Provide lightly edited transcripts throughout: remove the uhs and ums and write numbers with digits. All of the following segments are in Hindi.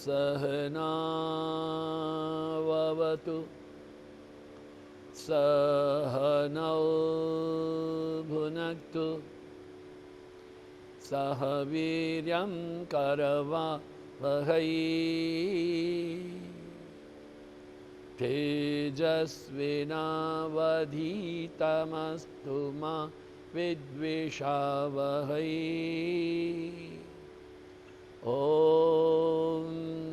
सहनावतु सहनौ भुनक्तु सह वीर्यं करवावहै तेजस्विनावधीतमस्तु मा विद्विषावहै। ॐ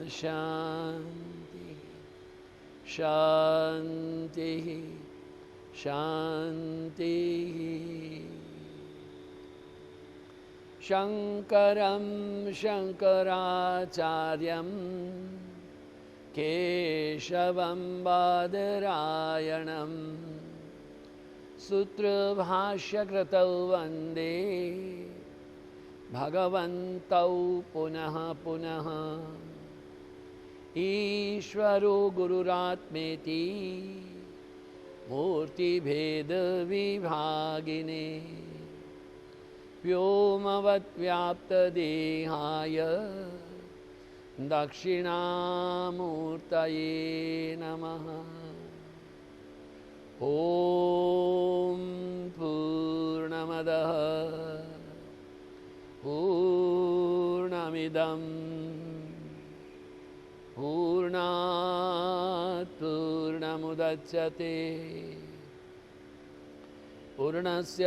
शान्ति शान्ति शान्ति। शङ्करं शङ्कराचार्यं केशवं बादरायणं सूत्रभाष्यकृतौ वन्दे भगवन्तौ पुनः पुनः। ईश्वरो गुरुरात्मेति मूर्तिभेदविभागिने व्योमवद्व्याप्तदेहाय दक्षिणामूर्तये नमः। ॐ पूर्णमदः पूर्णमिदं पूर्णात् पूर्णमुदच्यते पूर्णस्य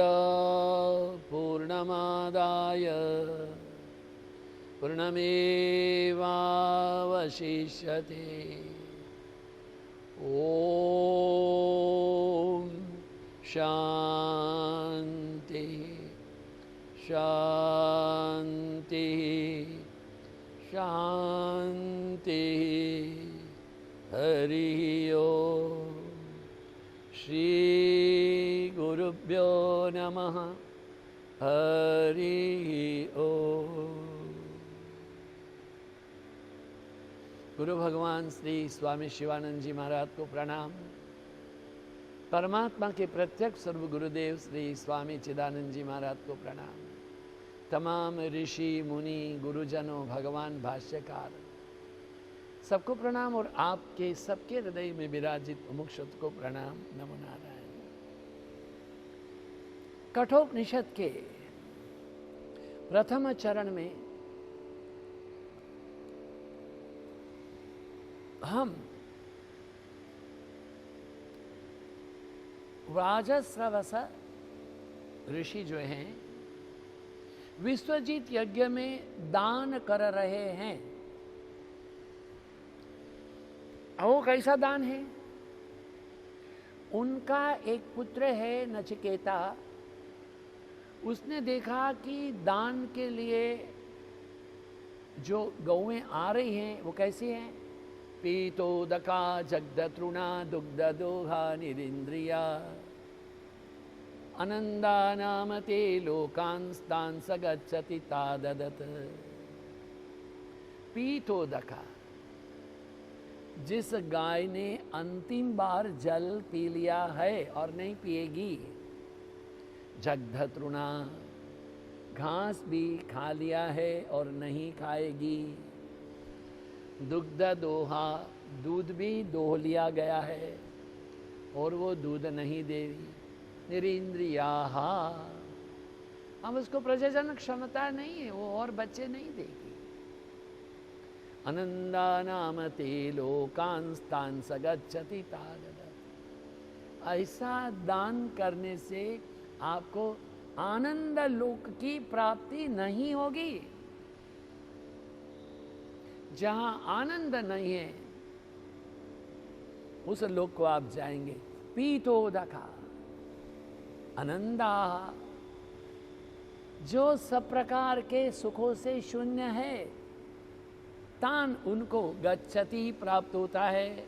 पूर्णमादाय पूर्णमेवावशिष्यते। ॐ शान्ति शान्ति शान्ति। हरिः ओम्। श्री गुरुभ्यो नमः। हरिः ओम्। गुरु भगवान श्री स्वामी शिवानंद जी महाराज को प्रणाम। परमात्मा के प्रत्यक्ष सर्व गुरुदेव श्री स्वामी चिदानंद जी महाराज को प्रणाम। तमाम ऋषि मुनि गुरुजनों भगवान भाष्यकार सबको प्रणाम और आपके सबके हृदय में विराजित मुमुक्षुत को प्रणाम। नमो नारायण। कठोपनिषद के प्रथम चरण में हम राजश्रवस ऋषि जो हैं विश्वजीत यज्ञ में दान कर रहे हैं। वो कैसा दान है? उनका एक पुत्र है नचिकेता। उसने देखा कि दान के लिए जो गौएं आ रही हैं वो कैसी हैं? पीतोदका जगदतृणा दुग्धदोहा निरिंद्रिया अनंदानामते लोकांस्तान सगच्छति ताददत। पीतोदका, जिस गाय ने अंतिम बार जल पी लिया है और नहीं पिएगी। जगधतृणा, घास भी खा लिया है और नहीं खाएगी। दुग्ध दोहा, दूध भी दोह लिया गया है और वो दूध नहीं देगी। निरिंद्रियाहा, अब उसको प्रजनन क्षमता नहीं है, वो और बच्चे नहीं देगी। अनंदानामते लोकांस्तान सगच्छति ताददत। ऐसा दान करने से आपको आनंद लोक की प्राप्ति नहीं होगी। जहां आनंद नहीं है उस लोक को आप जाएंगे। पीतोदका, आनंदा, जो सब प्रकार के सुखों से शून्य है, तान उनको गच्छति प्राप्त होता है।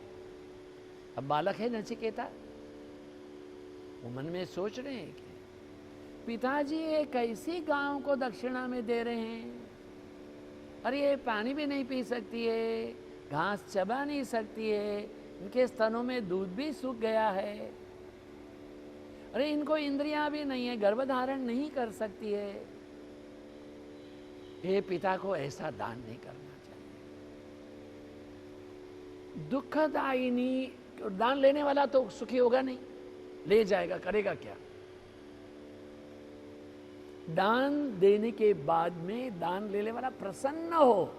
अब बालक है नचिकेता, वो मन में सोच रहे हैं कि पिताजी एक ऐसी गांव को दक्षिणा में दे रहे हैं, अरे ये पानी भी नहीं पी सकती है, घास चबा नहीं सकती है, इनके स्तनों में दूध भी सूख गया है, अरे इनको इंद्रियां भी नहीं है, गर्भधारण नहीं कर सकती है। ये पिता को ऐसा दान नहीं करना चाहिए। दुखदायिनी, दान लेने वाला तो सुखी होगा नहीं, ले जाएगा, करेगा क्या? दान देने के बाद में दान लेने वाला प्रसन्न हो,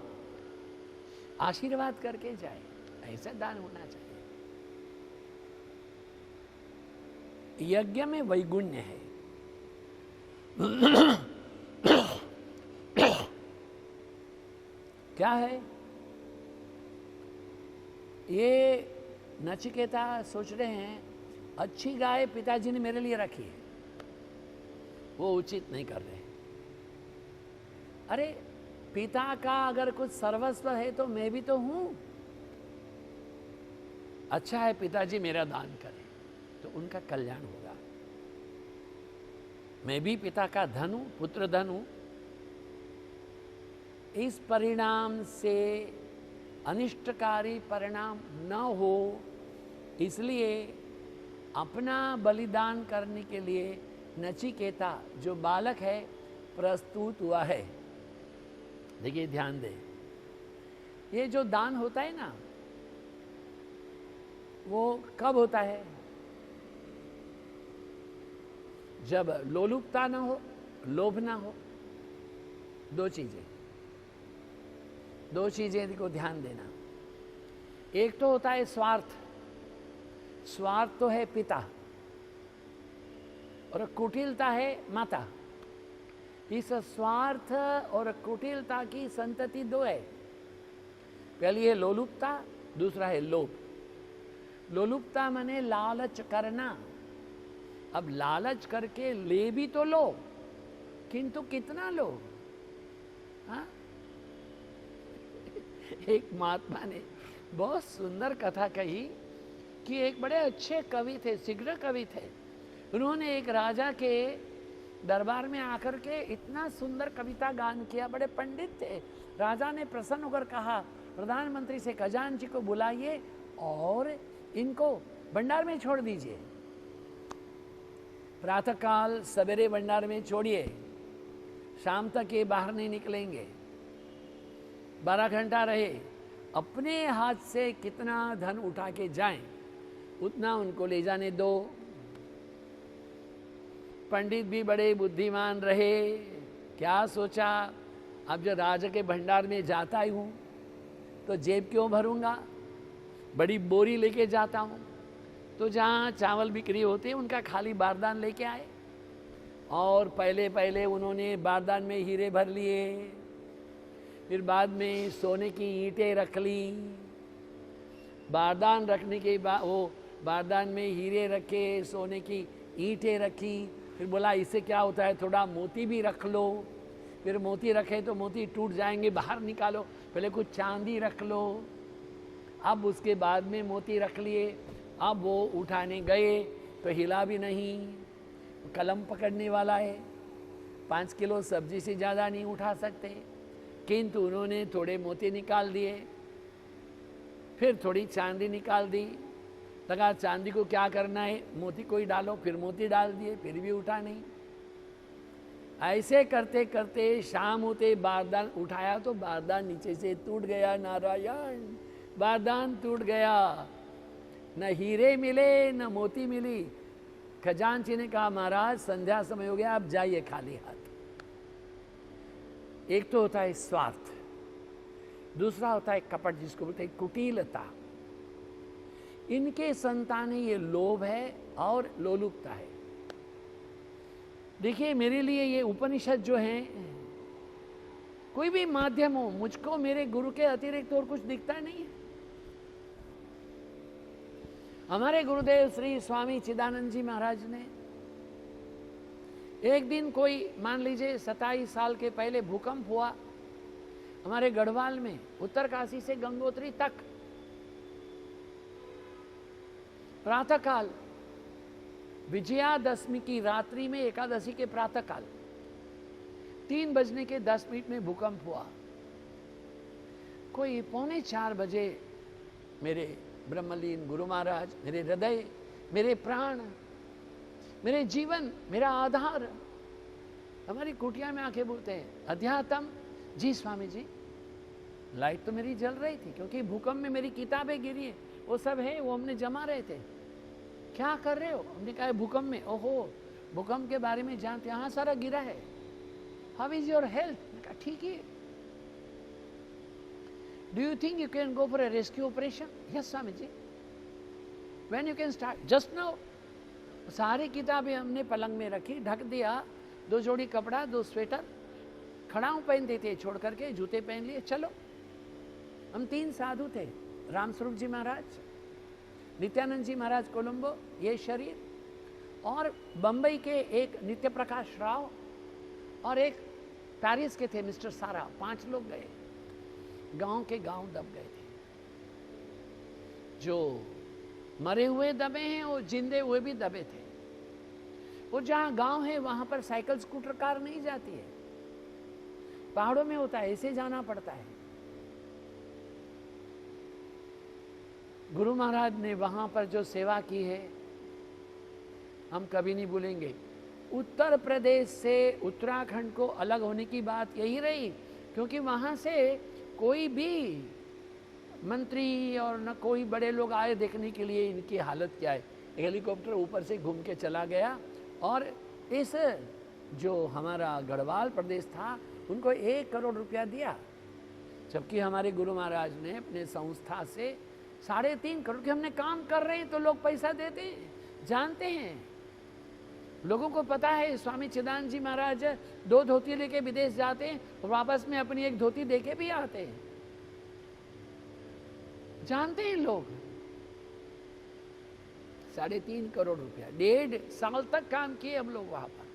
आशीर्वाद करके जाए, ऐसा दान होना चाहिए। यज्ञ में वैगुण्य है। क्या है ये? नचिकेता सोच रहे हैं अच्छी गाय पिताजी ने मेरे लिए रखी है, वो उचित नहीं कर रहे। अरे पिता का अगर कुछ सर्वस्व है तो मैं भी तो हूं। अच्छा है पिताजी मेरा दान करें तो उनका कल्याण होगा। मैं भी पिता का धन हूं, पुत्र धन हूं। इस परिणाम से अनिष्टकारी परिणाम न हो, इसलिए अपना बलिदान करने के लिए नचिकेता जो बालक है प्रस्तुत हुआ है। देखिए ध्यान दें, ये जो दान होता है ना, वो कब होता है? जब लोलुपता ना हो, लोभ ना हो। दो चीजें को ध्यान देना। एक तो होता है स्वार्थ। स्वार्थ तो है पिता और कुटिलता है माता। इस स्वार्थ और कुटिलता की संतति दो है। पहली है लोलुपता, दूसरा है लोभ। लोलुपता माने लालच करना। अब लालच करके ले भी तो लो, किंतु कितना लो? हाँ? एक महात्मा ने बहुत सुंदर कथा कही कि एक बड़े अच्छे कवि थे, शीघ्र कवि थे। उन्होंने एक राजा के दरबार में आकर के इतना सुंदर कविता गान किया, बड़े पंडित थे। राजा ने प्रसन्न होकर कहा, प्रधानमंत्री से खजांची को बुलाइए और इनको भंडार में छोड़ दीजिए। प्रातःकाल सवेरे भंडार में छोड़िए, शाम तक ये बाहर नहीं निकलेंगे, 12 घंटा रहे। अपने हाथ से कितना धन उठा के जाएं, उतना उनको ले जाने दो। पंडित भी बड़े बुद्धिमान रहे। क्या सोचा, अब जो राजा के भंडार में जाता ही हूं तो जेब क्यों भरूंगा, बड़ी बोरी लेके जाता हूं। तो जहाँ चावल बिक्री होते उनका खाली बारदान लेके आए और पहले उन्होंने बारदान में हीरे भर लिए, फिर बाद में सोने की ईंटें रख ली। बारदान रखने के बाद वो बारदान में हीरे रखे, सोने की ईंटें रखी। फिर बोला इससे क्या होता है, थोड़ा मोती भी रख लो। फिर मोती रखे तो मोती टूट जाएंगे, बाहर निकालो। पहले कुछ चांदी रख लो। अब उसके बाद में मोती रख लिए। अब वो उठाने गए तो हिला भी नहीं, कलम पकड़ने वाला है, 5 किलो सब्जी से ज़्यादा नहीं उठा सकते। किंतु उन्होंने थोड़े मोती निकाल दिए, फिर थोड़ी चांदी निकाल दी। लगा चांदी को क्या करना है, मोती को ही डालो। फिर मोती डाल दिए, फिर भी उठा नहीं। ऐसे करते करते शाम होते बारदान उठाया तो बारदान नीचे से टूट गया। नारायण, बारदान टूट गया, न हीरे मिले न मोती मिली। खजांची ने कहा महाराज संध्या समय हो गया, आप जाइए खाली हाथ। एक तो होता है स्वार्थ, दूसरा होता है कपट, जिसको बोलते हैं कुटिलता। इनके संतान ये लोभ है और लोलुपता है। देखिए मेरे लिए ये उपनिषद जो है, कोई भी माध्यम हो, मुझको मेरे गुरु के अतिरिक्त और कुछ दिखता नहीं है। हमारे गुरुदेव श्री स्वामी चिदानंद जी महाराज ने एक दिन, कोई मान लीजिए 27 साल के पहले भूकंप हुआ हमारे गढ़वाल में, उत्तरकाशी से गंगोत्री तक। प्रातःकाल विजयादशमी की रात्रि में एकादशी के प्रातः काल 3:10 में भूकंप हुआ। कोई 3:45 बजे मेरे ब्रह्मलीन गुरु महाराज, मेरे हृदय, मेरे प्राण, मेरे जीवन, मेरा आधार, हमारी कुटिया में आके बोलते हैं, अध्यात्म जी स्वामी जी। लाइट तो मेरी जल रही थी क्योंकि भूकंप में मेरी किताबें गिरी हैं, वो सब है, वो हमने जमा रहे थे। क्या कर रहे हो? हमने कहा भूकंप में। ओहो, भूकंप के बारे में जानते? हाँ सारा गिरा है। How is your health? मैंने कहा ठीक है। Do you think you can go for a rescue operation? Yes Swami ji. When you can start? Just now. सारी किताबें हमने पलंग में रखी, ढक दिया, 2 जोड़ी कपड़ा, 2 स्वेटर, खड़ाऊ पहनते थे, छोड़ करके जूते पहन लिए, चलो। हम 3 साधु थे, रामस्वरूप जी महाराज, नित्यानंद जी महाराज कोलंबो, ये शरीर, और बंबई के एक नित्य प्रकाश राव, और एक पेरिस के थे मिस्टर सारा। 5 लोग गए। गांव के गांव दब गए थे। जो मरे हुए दबे हैं और जिंदे हुए भी दबे थे। वो जहां गांव है वहां पर साइकिल स्कूटर कार नहीं जाती है, पहाड़ों में होता है, ऐसे जाना पड़ता है। गुरु महाराज ने वहां पर जो सेवा की है हम कभी नहीं भूलेंगे। उत्तर प्रदेश से उत्तराखंड को अलग होने की बात यही रही, क्योंकि वहां से कोई भी मंत्री और न कोई बड़े लोग आए देखने के लिए इनकी हालत क्या है। हेलीकॉप्टर ऊपर से घूम के चला गया, और इस जो हमारा गढ़वाल प्रदेश था उनको 1 करोड़ रुपया दिया, जबकि हमारे गुरु महाराज ने अपने संस्था से 3.5 करोड़ के, हमने काम कर रहे हैं तो लोग पैसा देते हैं, जानते हैं, लोगों को पता है। स्वामी चिदानंद जी महाराज 2 धोती लेके विदेश जाते हैं और वापस में अपनी 1 धोती देके भी आते हैं, जानते हैं लोग। 3.5 करोड़ रुपया 1.5 साल तक काम किए हम लोग वहां पर।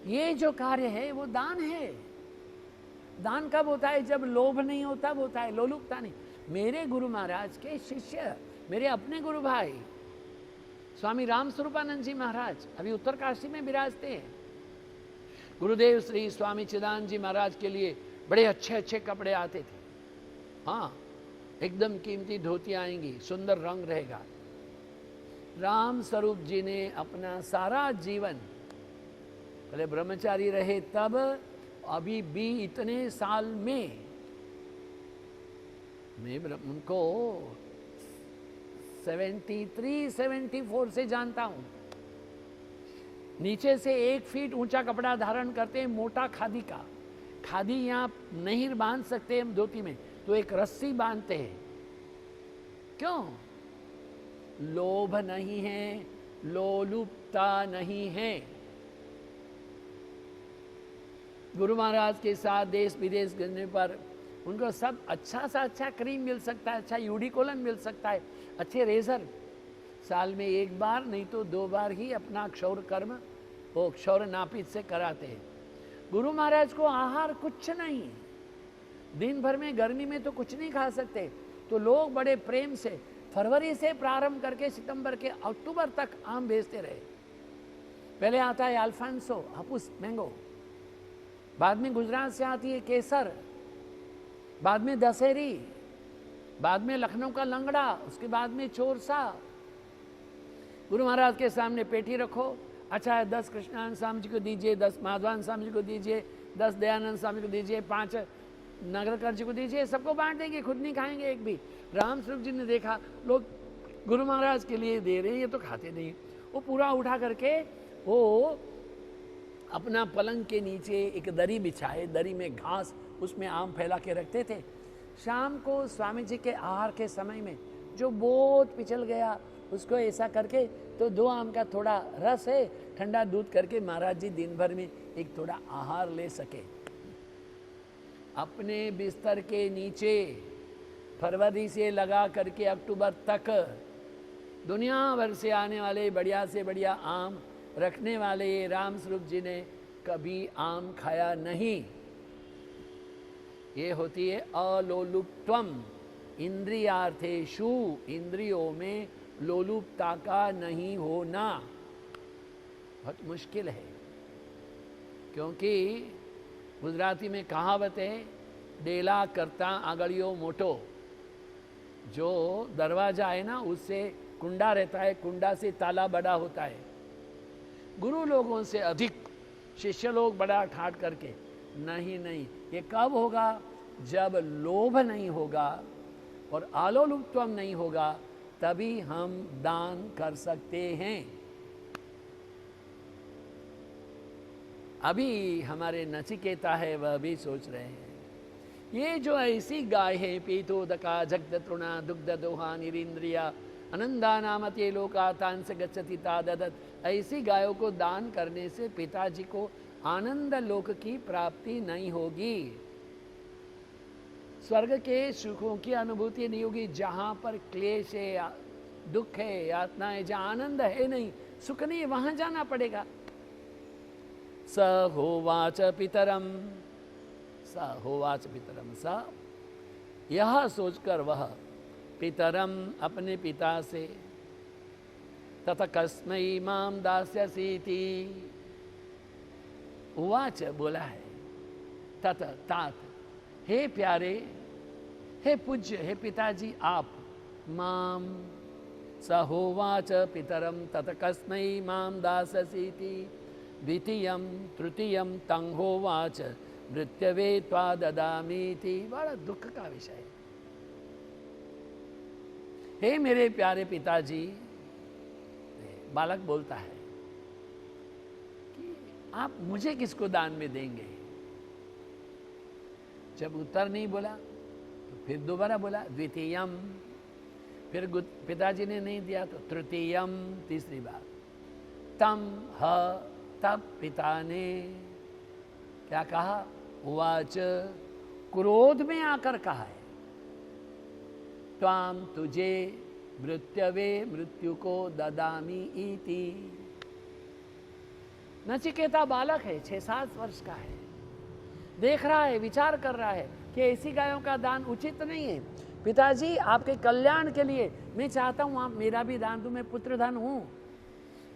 ये जो कार्य है वो दान है। दान कब होता है? जब लोभ नहीं होता, वो होता है, लोलुपता नहीं। मेरे गुरु महाराज के शिष्य, मेरे अपने गुरु भाई स्वामी रामस्वरूपानंद जी महाराज अभी उत्तरकाशी में विराजते हैं। गुरुदेव श्री स्वामी चिदानंद जी महाराज के लिए बड़े अच्छे अच्छे कपड़े आते थे। हाँ, एकदम कीमती धोती आएंगी, सुंदर रंग रहेगा। राम स्वरूप जी ने अपना सारा जीवन, पहले ब्रह्मचारी रहे तब, अभी भी इतने साल में मैं उनको 73-74 से जानता हूं। नीचे से 1 फीट ऊंचा कपड़ा धारण करते हैं, मोटा खादी का। खादी यहाँ नहीं बांध सकते हम धोती में, तो एक रस्सी बांधते हैं। क्यों? लोभ नहीं है, लोलुपता नहीं है। गुरु महाराज के साथ देश विदेश करने पर उनको सब अच्छा सा अच्छा क्रीम मिल सकता है, अच्छा यूडिकोलन मिल सकता है, अच्छे रेजर। साल में 1 बार नहीं तो 2 बार ही अपना क्षौर कर्म वो क्षौर नापित से कराते हैं। गुरु महाराज को आहार कुछ नहीं, दिन भर में गर्मी में तो कुछ नहीं खा सकते, तो लोग बड़े प्रेम से फरवरी से प्रारंभ करके सितंबर के अक्टूबर तक आम बेचते रहे। पहले आता है अल्फांसो, हापुस मैंगो, बाद में गुजरात से आती है केसर, बाद में दशहरी, बाद में लखनऊ का लंगड़ा, उसके बाद में चोरसा। गुरु महाराज के सामने पेटी रखो, अच्छा है 10 कृष्णानंद स्वामी जी को दीजिए, 10 माधवानंद स्वामी जी को दीजिए, 10 दयानंद स्वामी को दीजिए, 5 नगरकर जी को दीजिए, सबको बांट देंगे, खुद नहीं खाएंगे एक भी। राम स्वरूप जी ने देखा लोग गुरु महाराज के लिए दे रहे हैं, ये तो खाते नहीं। वो पूरा उठा करके वो अपना पलंग के नीचे एक दरी बिछाए, दरी में घास, उसमें आम फैला के रखते थे। शाम को स्वामी जी के आहार के समय में जो बहुत पिछल गया, उसको ऐसा करके तो 2 आम का थोड़ा रस है, ठंडा दूध करके महाराज जी दिन भर में एक थोड़ा आहार ले सके। अपने बिस्तर के नीचे फरवरी से लगा करके अक्टूबर तक दुनिया भर से आने वाले बढ़िया से बढ़िया आम रखने वाले राम स्वरूप जी ने कभी आम खाया नहीं। ये होती है अलोलुप्त्वम। इंद्रियार्थेषु, इंद्रियों में लोलुपता का नहीं होना बहुत मुश्किल है, क्योंकि गुजराती में कहावत है, डेला करता आगड़ियों मोटो। जो दरवाजा है ना, उससे कुंडा रहता है, कुंडा से ताला बड़ा होता है। गुरु लोगों से अधिक शिष्य लोग बड़ा ठाट करके नहीं, ये कब होगा? जब लोभ नहीं होगा और आलोलुप्त्वम नहीं होगा, तभी हम दान कर सकते हैं। अभी हमारे नचिकेता है, वह भी सोच रहे हैं, ये जो ऐसी गाय है, पीतोदका जगदतृणा दुग्ध दोहा निरीन्द्रिया अनंदा नामते लोका तान से गच्छति ताददत, ऐसी गायों को दान करने से पिताजी को आनंद लोक की प्राप्ति नहीं होगी, स्वर्ग के सुखों की अनुभूति नहीं होगी। जहाँ पर क्लेश है, दुख है, यातना है, जहाँ आनंद है नहीं, सुख नहीं, वहां जाना पड़ेगा। स होवाच पितरम, स होवाच पितरम, स यह सोचकर वह पितरम अपने पिता से, तत कस्मै माम दास्यसीति, उवाच बोला है, तत तात, हे प्यारे, हे पूज्य, हे पिताजी आप, माम, स होवाच पितरम तत कस्मै माम दास्यसीति, द्वितीयम तृतीयम तं होवाच मृत्यवे त्वा ददामीति। बड़ा दुख का विषय है। हे मेरे प्यारे पिताजी, बालक बोलता है कि आप मुझे किसको दान में देंगे? जब उत्तर नहीं बोला तो फिर दोबारा बोला द्वितीयम, फिर पिताजी ने नहीं दिया तो तृतीयम, तीसरी बार। तम ह, तब पिता ने क्या कहा? उवाच, क्रोध में आकर कहा है, त्वाम तुझे मृत्यवे मृत्यु को ददामी इति। नचिकेता बालक है, 6-7 वर्ष का है, देख रहा है, विचार कर रहा है कि ऐसी गायों का दान उचित नहीं है। पिताजी आपके कल्याण के लिए मैं चाहता हूं आप मेरा भी दान दो, मैं पुत्र धन हूं,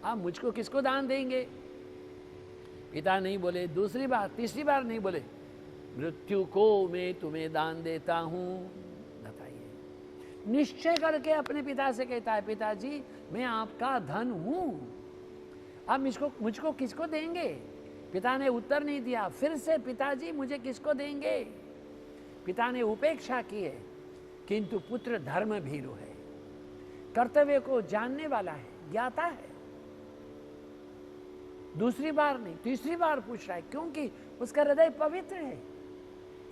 आप मुझको किसको दान देंगे? पिता नहीं बोले, दूसरी बार तीसरी बार नहीं बोले, मृत्यु को मैं तुम्हें दान देता हूं। बताइए, निश्चय करके अपने पिता से कहता है, पिताजी मैं आपका धन हूं, आप मुझको किसको देंगे? पिता ने उत्तर नहीं दिया, फिर से पिताजी मुझे किसको देंगे? पिता ने उपेक्षा की है, किंतु पुत्र धर्म भीरु है, कर्तव्य को जानने वाला है, ज्ञाता है। दूसरी बार नहीं, तीसरी बार पूछ रहा है, क्योंकि उसका हृदय पवित्र है।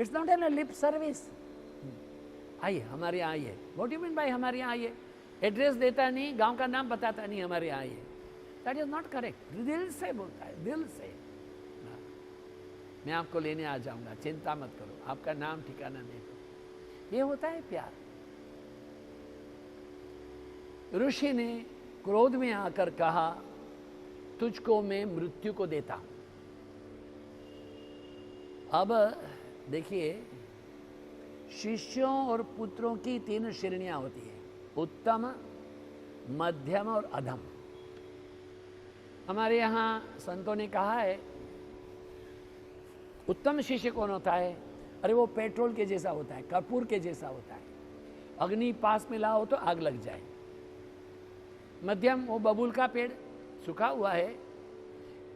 It's not an lip service. आइए हमारे यहाँ आइए। व्हाट यू मीन बाय हमारे यहाँ आइए? एड्रेस देता नहीं, गांव का नाम बताता नहीं, हमारे यहाँ आइए। That is not correct. दिल से बोलता है, दिल से। मैं आपको लेने आ जाऊंगा, चिंता मत करो, आपका नाम ठिकाना दे दो। ये होता है प्यार। ऋषि ने क्रोध में आकर कहा, तुझको मैं मृत्यु को देता हूं। अब देखिए, शिष्यों और पुत्रों की 3 श्रेणियां होती है, उत्तम, मध्यम और अधम। हमारे यहां संतों ने कहा है, उत्तम शिष्य कौन होता है? अरे वो पेट्रोल के जैसा होता है, कपूर के जैसा होता है, अग्नि पास में लाओ तो आग लग जाए। मध्यम, वो बबूल का पेड़ सूखा हुआ है,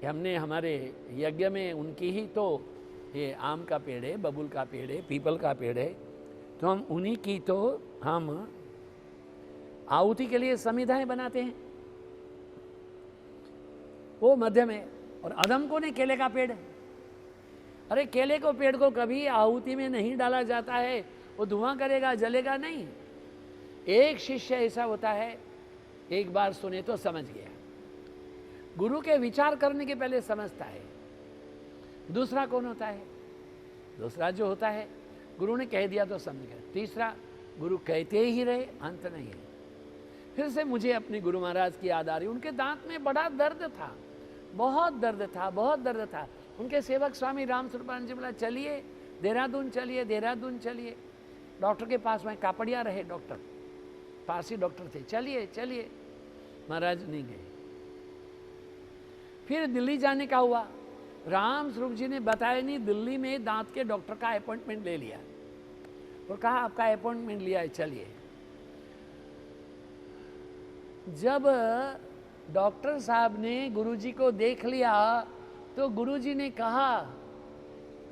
हमने हमारे यज्ञ में उनकी ही तो ये आम का पेड़ है, बबूल का पेड़ है, पीपल का पेड़ है, तो हम उन्हीं की तो हम आहुति के लिए समिधाएं बनाते हैं, वो मध्यम है। और अधम को ने केले का पेड़। अरे केले को पेड़ को कभी आहुति में नहीं डाला जाता है, वो धुआं करेगा, जलेगा नहीं। एक शिष्य ऐसा होता है, एक बार सुने तो समझ गया, गुरु के विचार करने के पहले समझता है। दूसरा कौन होता है? दूसरा जो होता है, गुरु ने कह दिया तो समझ गया। तीसरा, गुरु कहते ही रहे, अंत नहीं है। फिर से मुझे अपने गुरु महाराज की याद आ रही। उनके दांत में बड़ा दर्द था, बहुत दर्द था, बहुत दर्द था। उनके सेवक स्वामी राम स्वरूपानंद जी बोला, चलिए देहरादून चलिए, देहरादून चलिए। डॉक्टर के पास में कापड़िया रहे डॉक्टर, पारसी डॉक्टर थे, चलिए चलिए, महाराज नहीं गए। फिर दिल्ली जाने का हुआ, राम स्वरूप जी ने बताया नहीं, दिल्ली में दांत के डॉक्टर का अपॉइंटमेंट ले लिया और कहा आपका अपॉइंटमेंट लिया है, चलिए। जब डॉक्टर साहब ने गुरुजी को देख लिया तो गुरुजी ने कहा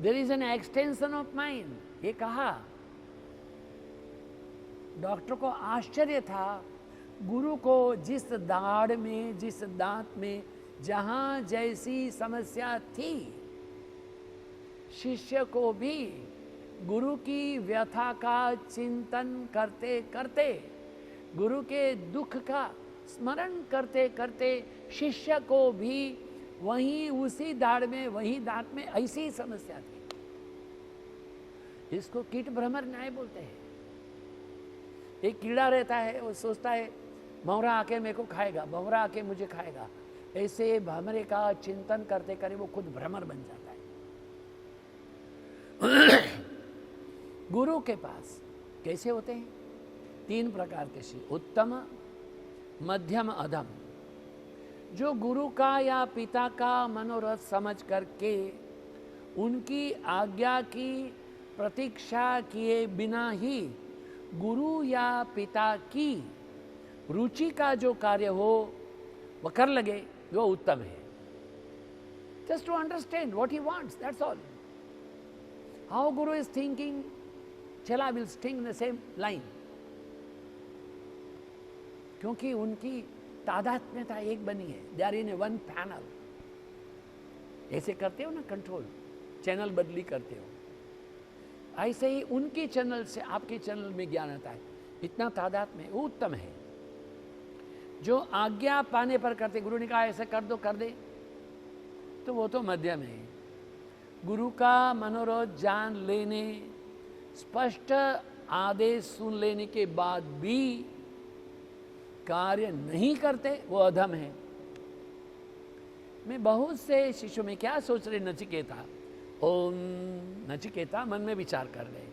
there is an extension of mind, ये कहा। डॉक्टर को आश्चर्य था, गुरु को जिस दाढ़ में, जिस दांत में जहां जैसी समस्या थी, शिष्य को भी गुरु की व्यथा का चिंतन करते करते, गुरु के दुख का स्मरण करते करते, शिष्य को भी वहीं उसी दाढ़ में, वहीं दांत में ऐसी समस्या थी। इसको कीट भ्रमर न्याय बोलते हैं। एक कीड़ा रहता है, वो सोचता है भंवरा आके मेरे को खाएगा, भंवरा आके मुझे खाएगा। ऐसे भंवरे का चिंतन करते करे वो खुद भ्रमर बन जाता है। गुरु के पास कैसे होते हैं? 3 प्रकार के शिष्य, उत्तम, मध्यम, अधम। जो गुरु का या पिता का मनोरथ समझ करके उनकी आज्ञा की प्रतीक्षा किए बिना ही गुरु या पिता की रुचि का जो कार्य हो वह कर लगे, वो उत्तम है। Just to understand what he wants, that's all. How guru is thinking, चला will sting in the same line, क्योंकि उनकी तादात्म्यता एक बनी है। They are in a one panel. ऐसे करते हो ना, कंट्रोल चैनल बदली करते हो, ऐसे ही उनकी चैनल से आपके चैनल में ज्ञान आता है। इतना तादाद में वो उत्तम है। जो आज्ञा पाने पर करते, गुरु ने कहा ऐसे कर दो, कर दे, तो वो तो मध्यम है। गुरु का मनोरथ जान लेने, स्पष्ट आदेश सुन लेने के बाद भी कार्य नहीं करते, वो अधम है। मैं बहुत से शिष्यों में क्या सोच रहे नचिकेता, ओम नचिकेता मन में विचार कर रहे,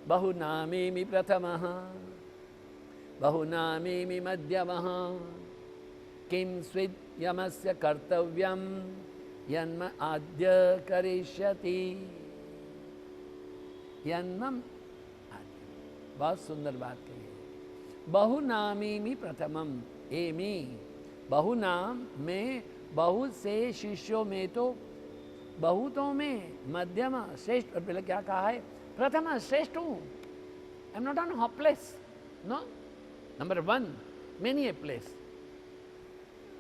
बहुनामेमि प्रथमः, बहुनामेमि मध्यमः, किं स्विद् यमस्य कर्तव्यं यन्म आद्य करिष्यति, यन्मम। बहुत सुंदर बात कही है। बहुनामेमि प्रथमम, एमी बहुनाम में, बहुत से शिष्यों में तो बहुतों में, मध्यम श्रेष्ठ, और पहले क्या कहा है, प्रथम श्रेष्ठ हूं। I am not on hopeless, no, number 1 many a place,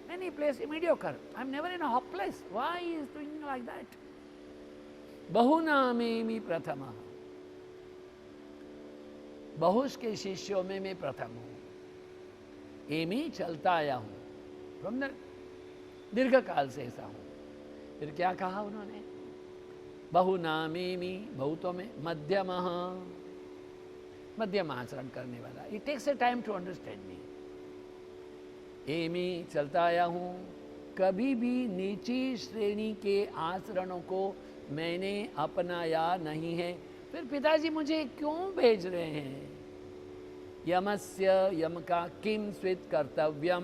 many place mediocre, I am never in a hopeless. Why is doing like that? बहुनामेमि प्रथम, बहुश के शिष्यों में मैं प्रथम हूं। एमी चलता आया हूं, फ्रॉम द दीर्घ काल से ऐसा हूं। फिर क्या कहा उन्होंने, बहुनामेमि, बहुतों में, मध्यमः, मध्यम आचरण करने वाला। It takes a time to understand me. एमी चलता आया हूं, कभी भी नीची श्रेणी के आचरणों को मैंने अपनाया नहीं है। फिर पिताजी मुझे क्यों भेज रहे हैं? यमस्य, यम का, किम स्वित् कर्तव्यम,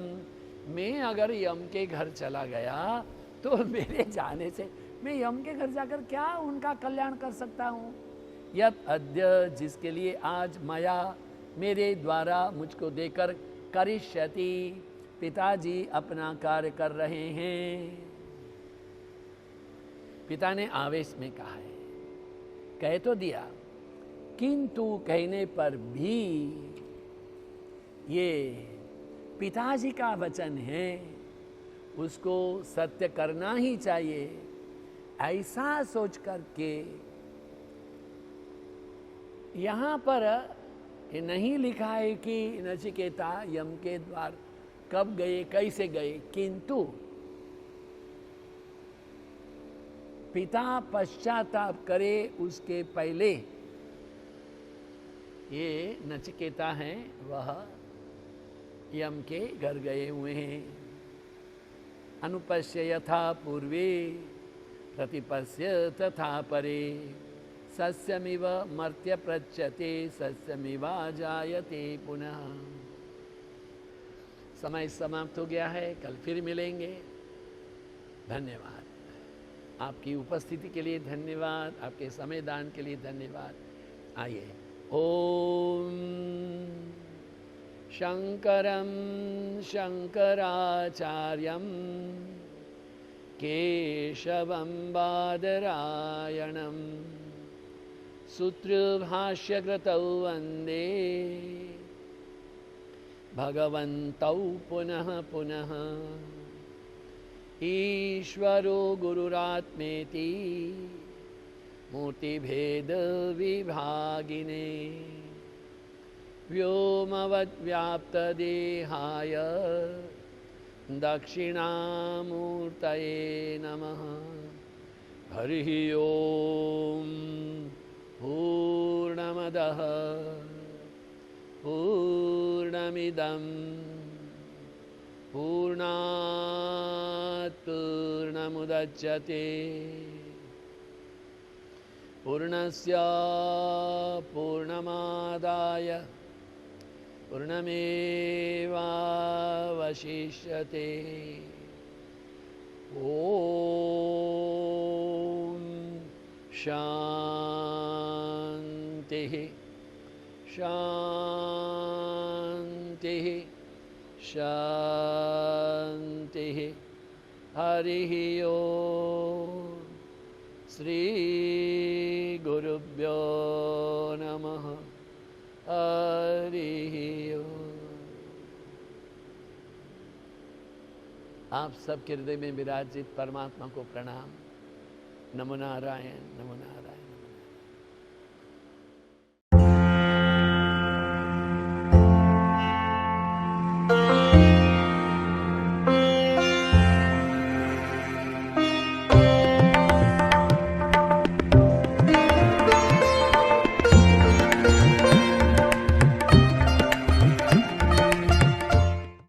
मैं अगर यम के घर चला गया तो मेरे जाने से मैं यम के घर जाकर क्या उनका कल्याण कर सकता हूँ? यत् अद्य, जिसके लिए आज, मया, मेरे द्वारा, मुझको देकर, करिष्यति, पिताजी अपना कार्य कर रहे हैं। पिता ने आवेश में कहा है, कह तो दिया, किंतु कहने पर भी ये पिताजी का वचन है, उसको सत्य करना ही चाहिए, ऐसा सोच करके यहाँ पर ये नहीं लिखा है कि नचिकेता यम के द्वार कब गए, कैसे गए, किंतु पिता पश्चाताप करे उसके पहले ये नचिकेता हैं, वह यम के घर गए हुए हैं। अनुपश्य यथा पूर्वे प्रतिपश्य तथा परे, सस्यमिव मर्त्य प्रच्यते सस्यमिवा जायते पुनः। समय समाप्त हो गया है, कल फिर मिलेंगे। धन्यवाद। आपकी उपस्थिति के लिए धन्यवाद, आपके समय दान के लिए धन्यवाद। आइए। ओम शंकरं शंकराचार्यं केशवं बादरायणं सूत्रभाष्यकृतौ वन्दे भगवन्तौ पुनः पुनः। ईश्वरो गुरुरात्मेति मूर्तिभेदविभागिने व्योमवद्व्याप्तदेहाय दक्षिणामूर्तये नमः। हरिः ओम। पूर्णमदः पूर्णमिदं पूर्णात् पूर्णमुदच्यते पूर्णस्य पूर्णमादाय पूर्णमेवावशिष्यते। ओम शांतिः शांतिः शांतिः। हरिः ओम। श्री गुरुभ्यो नमः। हरिः ओम। आप सबके हृदय में विराजित परमात्मा को प्रणाम। नमो नारायण, नमो नारायण।